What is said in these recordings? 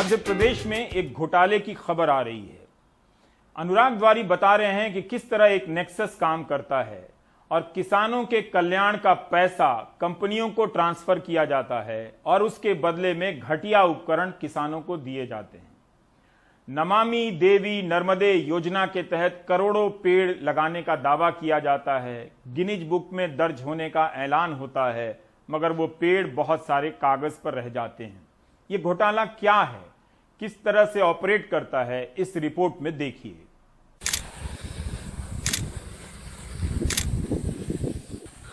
मध्य प्रदेश में एक घोटाले की खबर आ रही है। अनुराग द्वारी बता रहे हैं कि किस तरह एक नेक्सस काम करता है और किसानों के कल्याण का पैसा कंपनियों को ट्रांसफर किया जाता है और उसके बदले में घटिया उपकरण किसानों को दिए जाते हैं। नमामि देवी नर्मदे योजना के तहत करोड़ों पेड़ लगाने का दावा किया जाता है, गिनीज बुक में दर्ज होने का ऐलान होता है, मगर वो पेड़ बहुत सारे कागज पर रह जाते हैं। ये घोटाला क्या है, किस तरह से ऑपरेट करता है, इस रिपोर्ट में देखिए।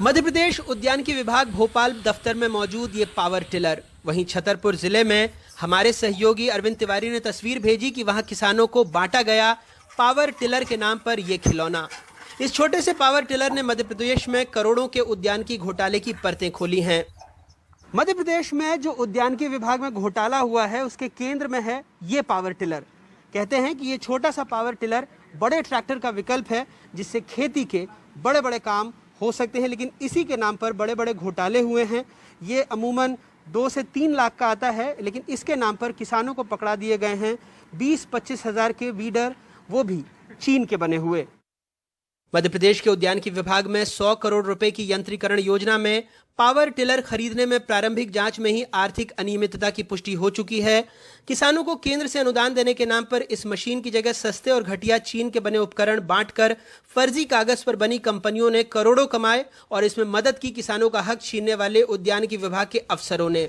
मध्य प्रदेश उद्यानिकी विभाग भोपाल दफ्तर में मौजूद ये पावर टिलर। वहीं छतरपुर जिले में हमारे सहयोगी अरविंद तिवारी ने तस्वीर भेजी कि वहां किसानों को बांटा गया पावर टिलर के नाम पर यह खिलौना। इस छोटे से पावर टिलर ने मध्य प्रदेश में करोड़ों के उद्यानिकी घोटाले की परतें खोली हैं। मध्य प्रदेश में जो उद्यानिकी विभाग में घोटाला हुआ है उसके केंद्र में है ये पावर टिलर। कहते हैं कि ये छोटा सा पावर टिलर बड़े ट्रैक्टर का विकल्प है जिससे खेती के बड़े बड़े काम हो सकते हैं, लेकिन इसी के नाम पर बड़े बड़े घोटाले हुए हैं। ये अमूमन 2 से 3 लाख का आता है, लेकिन इसके नाम पर किसानों को पकड़ा दिए गए हैं 20-25 हज़ार के वीडर, वो भी चीन के बने हुए। मध्य प्रदेश के उद्यानिकी विभाग में 100 करोड़ रुपए की यंत्रीकरण योजना में पावर टिलर खरीदने में प्रारंभिक जांच में ही आर्थिक अनियमितता की पुष्टि हो चुकी है। किसानों को केंद्र से अनुदान देने के नाम पर इस मशीन की जगह सस्ते और घटिया चीन के बने उपकरण बांटकर फर्जी कागज पर बनी कंपनियों ने करोड़ों कमाए और इसमें मदद की किसानों का हक छीनने वाले उद्यानिकी विभाग के अफसरों ने।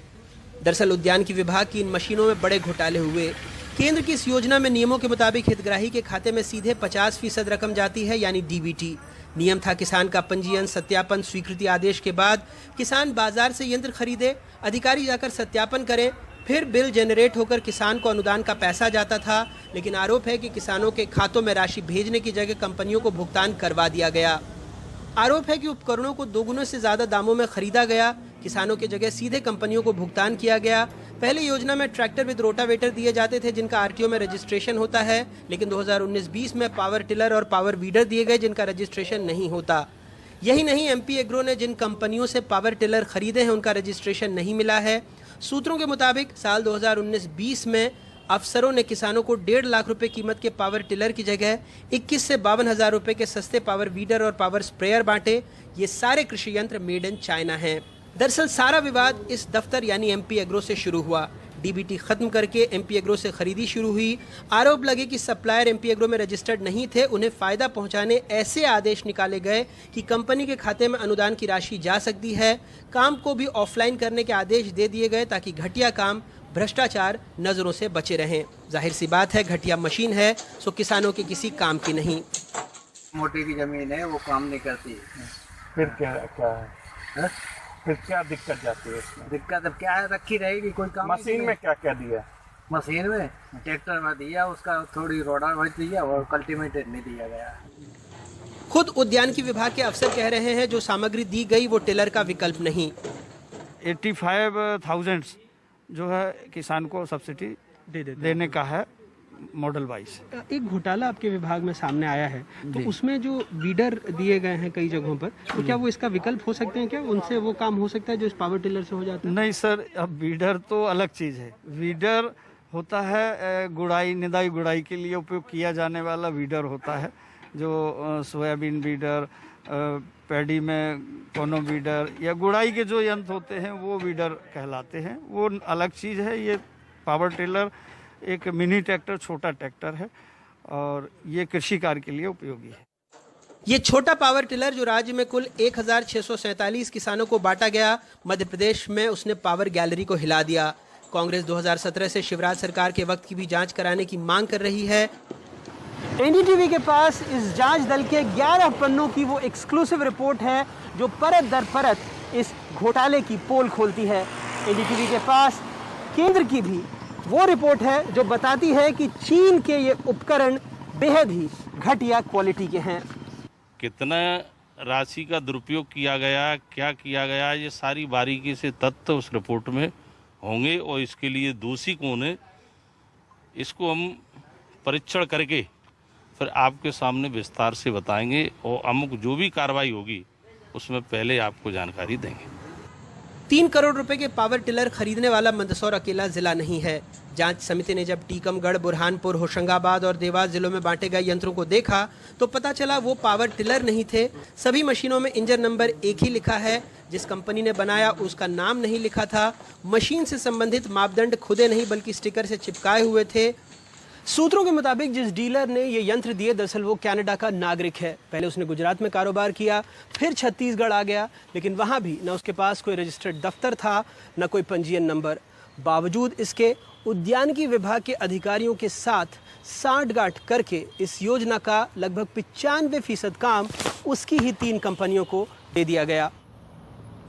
दरअसल उद्यानिकी विभाग की इन मशीनों में बड़े घोटाले हुए। केंद्र की इस योजना में नियमों के मुताबिक हितग्राही के खाते में सीधे 50% रकम जाती है, यानी डीबीटी। नियम था किसान का पंजीयन, सत्यापन, स्वीकृति आदेश के बाद किसान बाजार से यंत्र खरीदे, अधिकारी जाकर सत्यापन करें, फिर बिल जनरेट होकर किसान को अनुदान का पैसा जाता था। लेकिन आरोप है कि किसानों के खातों में राशि भेजने की जगह कंपनियों को भुगतान करवा दिया गया। आरोप है कि उपकरणों को 2 गुने से ज्यादा दामों में खरीदा गया, किसानों की जगह सीधे कंपनियों को भुगतान किया गया। पहले योजना में ट्रैक्टर विद रोटावेटर दिए जाते थे जिनका आरटीओ में रजिस्ट्रेशन होता है, लेकिन 2019-20 में पावर टिलर और पावर वीडर दिए गए जिनका रजिस्ट्रेशन नहीं होता। यही नहीं, एमपी एग्रो ने जिन कंपनियों से पावर टिलर खरीदे हैं उनका रजिस्ट्रेशन नहीं मिला है। सूत्रों के मुताबिक साल 2019-20 में अफसरों ने किसानों को 1.5 लाख रुपए कीमत के पावर टिलर की जगह 21 से 52 हजार रुपए के सस्ते पावर वीडर और पावर स्प्रेयर बांटे। ये सारे कृषि यंत्र मेड इन चाइना हैं। दरअसल सारा विवाद इस दफ्तर यानी एमपी एग्रो से शुरू हुआ। डीबीटी खत्म करके एमपी एग्रो से खरीदी शुरू हुई। आरोप लगे कि सप्लायर एमपी एग्रो में रजिस्टर्ड नहीं थे, उन्हें फायदा पहुंचाने ऐसे आदेश निकाले गए कि कंपनी के खाते में अनुदान की राशि जा सकती है। काम को भी ऑफलाइन करने के आदेश दे दिए गए ताकि घटिया काम, भ्रष्टाचार नजरों से बचे रहें। जाहिर सी बात है, घटिया मशीन है सो किसानों के किसी काम की नहीं। मोटी की जमीन है वो काम नहीं करती। फिर क्या है? फिर क्या दिक्कत जाती है इसमें? दिक्कत अब क्या है, रखी रहेगी, कोई काम। मशीन में क्या क्या दिया? मशीन में ट्रैक्टर में दिया, उसका थोड़ी रोडर में दिया और कल्टीवेटर नहीं दिया गया। खुद उद्यानिकी विभाग के अफसर कह रहे हैं जो सामग्री दी गई वो टिलर का विकल्प नहीं। 85,000 जो है किसान को सब्सिडी देने का है मॉडल वाइज। एक घोटाला आपके विभाग में सामने आया है, तो उसमें जो वीडर दिए गए हैं कई जगहों पर, तो क्या वो इसका विकल्प हो सकते हैं? क्या उनसे वो काम हो सकता है जो इस पावर टिलर से हो जाता है? नहीं सर, अब वीडर तो अलग चीज़ है। वीडर होता है गुड़ाई, निदाई गुड़ाई के लिए उपयोग किया जाने वाला वीडर होता है, जो सोयाबीन वीडर, पैडी में कोनो वीडर या गुड़ाई के जो यंत्र होते हैं वो वीडर कहलाते हैं, वो अलग चीज़ है। ये पावर टिलर एक मिनी ट्रैक्टर, छोटा ट्रैक्टर है और ये कृषि कार्य के लिए उपयोगी है। ये छोटा पावर टिलर जो राज्य में कुल 1647 किसानों को बांटा गया, मध्य प्रदेश में उसने पावर गैलरी को हिला दिया। कांग्रेस 2017 से शिवराज सरकार के वक्त की भी जांच कराने की मांग कर रही है। एनडीटीवी के पास इस जांच दल के 11 पन्नों की वो एक्सक्लूसिव रिपोर्ट है जो परत दर परत इस घोटाले की पोल खोलती है। एनडीटीवी के पास केंद्र की भी वो रिपोर्ट है जो बताती है कि चीन के ये उपकरण बेहद ही घटिया क्वालिटी के हैं। कितना राशि का दुरुपयोग किया गया, क्या किया गया, ये सारी बारीकी से तथ्य उस रिपोर्ट में होंगे और इसके लिए दोषी कौन है इसको हम परीक्षण करके फिर आपके सामने विस्तार से बताएंगे और अमुक जो भी कार्रवाई होगी उसमें पहले आपको जानकारी देंगे। 3 करोड़ रुपए के पावर टिलर खरीदने वाला मंदसौर अकेला जिला नहीं है। जांच समिति ने जब टीकमगढ़, बुरहानपुर, होशंगाबाद और देवास जिलों में बांटे गए यंत्रों को देखा तो पता चला वो पावर टिलर नहीं थे। सभी मशीनों में इंजन नंबर एक ही लिखा है। जिस कंपनी ने बनाया उसका नाम नहीं लिखा था। मशीन से संबंधित मापदंड खुदे नहीं बल्कि स्टिकर से चिपकाए हुए थे। सूत्रों के मुताबिक जिस डीलर ने ये यंत्र दिए दरअसल वो कनाडा का नागरिक है। पहले उसने गुजरात में कारोबार किया, फिर छत्तीसगढ़ आ गया, लेकिन वहाँ भी न उसके पास कोई रजिस्टर्ड दफ्तर था न कोई पंजीयन नंबर। बावजूद इसके उद्यानिकी विभाग के अधिकारियों के साथ सांठगांठ करके इस योजना का लगभग 95% काम उसकी ही 3 कंपनियों को दे दिया गया।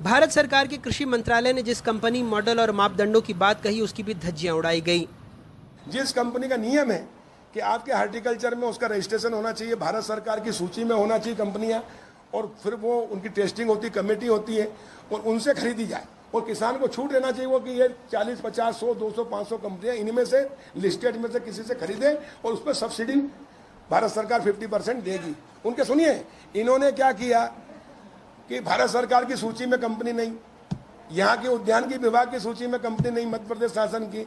भारत सरकार के कृषि मंत्रालय ने जिस कंपनी, मॉडल और मापदंडों की बात कही उसकी भी धज्जियां उड़ाई गई। जिस कंपनी का नियम है कि आपके हार्टिकल्चर में उसका रजिस्ट्रेशन होना चाहिए, भारत सरकार की सूची में होना चाहिए कंपनियां, और फिर वो उनकी टेस्टिंग होती, कमेटी होती है और उनसे खरीदी जाए। और किसान को छूट देना चाहिए वो कि ये 40, 50, 100, 200, 500 कंपनियां इनमें से लिस्टेड में से किसी से खरीदे और उस पर सब्सिडी भारत सरकार 50% देगी। उनके सुनिए, इन्होंने क्या किया कि भारत सरकार की सूची में कंपनी नहीं, यहाँ के उद्यानिकी विभाग की सूची में कंपनी नहीं, मध्य प्रदेश शासन की,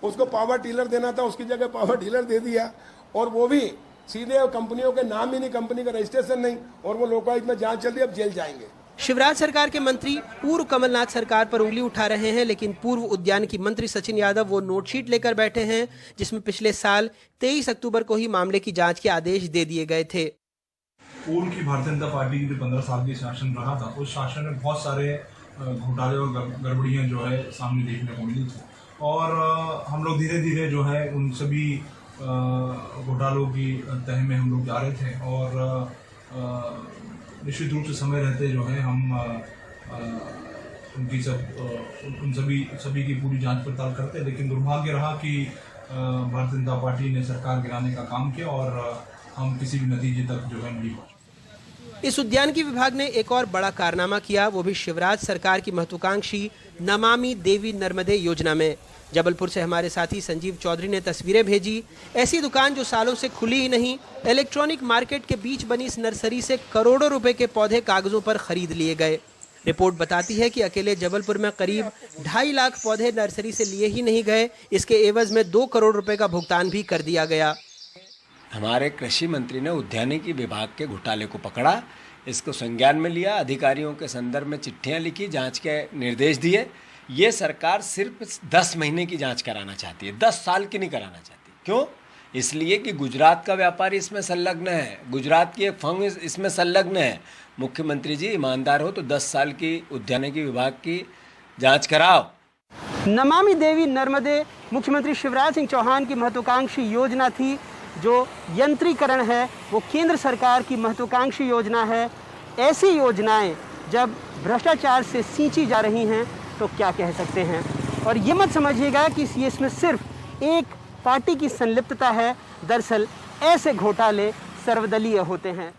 उसको पावर टिलर देना था, उसकी जगह पावर टिलर दे दिया, और वो भी सीधे कंपनियों के नाम ही नहीं, कंपनी का रजिस्ट्रेशन नहीं, और वो लोकायुक्त में जांच चल रही है, अब जेल जाएंगे। शिवराज सरकार के मंत्री पूर्व कमलनाथ सरकार पर उंगली उठा रहे हैं, लेकिन पूर्व उद्यानिकी मंत्री सचिन यादव वो नोटशीट लेकर बैठे हैं जिसमें पिछले साल 23 अक्टूबर को ही मामले की जांच के आदेश दे दिए गए थे। पूर्व की भारतीय जनता पार्टी की जो 15 साल की शासन रहा था, उस शासन में बहुत सारे घोटाले और गड़बड़ियां जो है सामने देखने को मिली थी, और हम लोग धीरे धीरे जो है उन सभी घोटालों की तह में हम लोग जा रहे थे, और निश्चित रूप से समय रहते जो है हम उनकी उन सभी की पूरी जांच पड़ताल करते, लेकिन दुर्भाग्य रहा कि भारतीय जनता पार्टी ने सरकार गिराने का काम किया और हम किसी भी नतीजे तक जो है नहीं पहुंचे। इस उद्यानिकी विभाग ने एक और बड़ा कारनामा किया, वो भी शिवराज सरकार की महत्वाकांक्षी नमामि देवी नर्मदे योजना में। जबलपुर से हमारे साथी संजीव चौधरी ने तस्वीरें भेजी। ऐसी दुकान जो सालों से खुली ही नहीं, इलेक्ट्रॉनिक मार्केट के बीच बनी इस नर्सरी से करोड़ों रुपए के पौधे कागजों पर खरीद लिए गए। रिपोर्ट बताती है कि अकेले जबलपुर में करीब 2.5 लाख पौधे नर्सरी से लिए ही नहीं गए, इसके एवज में 2 करोड़ रुपए का भुगतान भी कर दिया गया। हमारे कृषि मंत्री ने उद्यानिकी विभाग के घोटाले को पकड़ा, इसको संज्ञान में लिया, अधिकारियों के संदर्भ में चिट्ठियां लिखी, जांच के निर्देश दिए। ये सरकार सिर्फ 10 महीने की जांच कराना चाहती है, 10 साल की नहीं कराना चाहती। क्यों? इसलिए कि गुजरात का व्यापारी इसमें संलग्न है, गुजरात की एक फर्म इसमें संलग्न है। मुख्यमंत्री जी ईमानदार हो तो 10 साल की उद्यानिकी विभाग की जांच कराओ। नमामि देवी नर्मदे मुख्यमंत्री शिवराज सिंह चौहान की महत्वाकांक्षी योजना थी। जो यंत्रीकरण है वो केंद्र सरकार की महत्वाकांक्षी योजना है। ऐसी योजनाएं जब भ्रष्टाचार से सींची जा रही हैं तो क्या कह सकते हैं। और ये मत समझिएगा कि इसमें सिर्फ एक पार्टी की संलिप्तता है, दरअसल ऐसे घोटाले सर्वदलीय होते हैं।